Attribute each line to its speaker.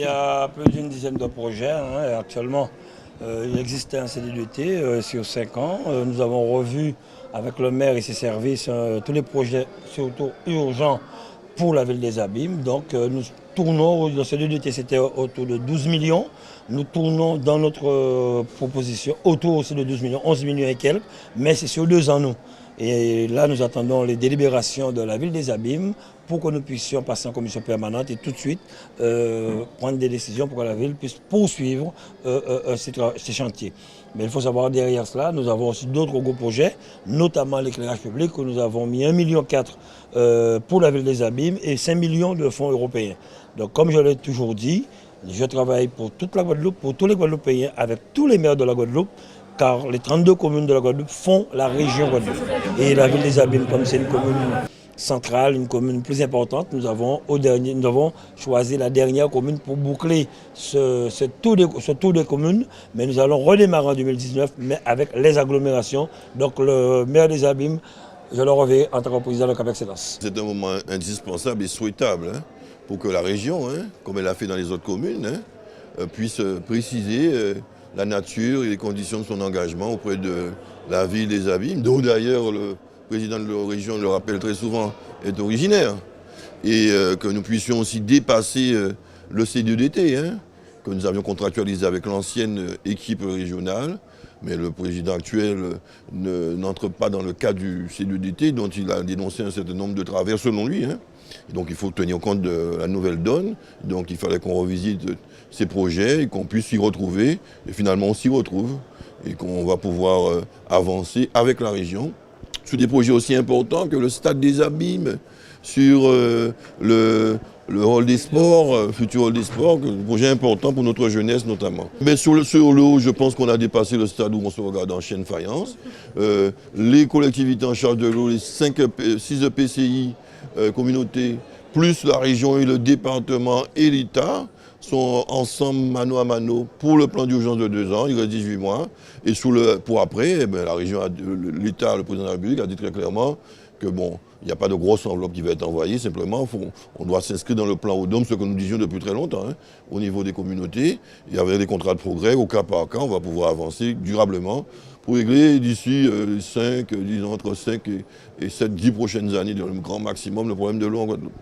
Speaker 1: Il y a plus d'une dizaine de projets. Actuellement, il existait un CDDT sur 5 ans. Nous avons revu avec le maire et ses services tous les projets, surtout urgents, pour la ville des Abîmes. Donc nous tournons, le CDDT c'était autour de 12 millions. Nous tournons dans notre proposition autour aussi de 12 millions, 11 millions et quelques, mais c'est sur 2 ans nous. Et là, nous attendons les délibérations de la ville des Abîmes pour que nous puissions passer en commission permanente et tout de suite prendre des décisions pour que la ville puisse poursuivre ces chantiers. Mais il faut savoir derrière cela, nous avons aussi d'autres gros projets, notamment l'éclairage public où nous avons mis 1,4 million pour la ville des Abîmes et 5 millions de fonds européens. Donc comme je l'ai toujours dit, je travaille pour toute la Guadeloupe, pour tous les Guadeloupéens, avec tous les maires de la Guadeloupe, car les 32 communes de la Guadeloupe font la région Guadeloupe. Et la ville des Abîmes, comme c'est une commune centrale, une commune plus importante, nous avons choisi la dernière commune pour boucler ce tour des communes. Mais nous allons redémarrer en 2019, mais avec les agglomérations. Donc le maire des Abîmes, je le reviens en tant que président de Cap Excellence.
Speaker 2: C'est un moment indispensable et souhaitable pour que la région, comme elle a fait dans les autres communes, puisse préciser la nature et les conditions de son engagement auprès de la ville des Abîmes, dont d'ailleurs le président de la région, le rappelle très souvent, est originaire. Et que nous puissions aussi dépasser le CDDT, que nous avions contractualisé avec l'ancienne équipe régionale. Mais le président actuel n'entre pas dans le cadre du CDDT, dont il a dénoncé un certain nombre de travers selon lui. Et donc il faut tenir compte de la nouvelle donne. Donc il fallait qu'on revisite ces projets et qu'on puisse s'y retrouver. Et finalement on s'y retrouve et qu'on va pouvoir avancer avec la région sur des projets aussi importants que le stade des Abîmes, sur le rôle des sports, futur rôle des sports, un projet important pour notre jeunesse notamment. Mais sur l'eau, je pense qu'on a dépassé le stade où on se regarde en chaîne faïence. Les collectivités en charge de l'eau, les 6 EPCI communautés, plus la région et le département et l'État, sont ensemble mano à mano pour le plan d'urgence de 2 ans, il reste 18 mois. Et pour après, la région, l'État, le président de la République a dit très clairement que bon, il n'y a pas de grosse enveloppe qui va être envoyée, simplement on doit s'inscrire dans le plan ODOM, ce que nous disions depuis très longtemps, au niveau des communautés. Et avec des contrats de progrès, au cas par cas, on va pouvoir avancer durablement pour régler d'ici entre 5 et 7, 10 prochaines années, le grand maximum, le problème de l'eau en Guadeloupe.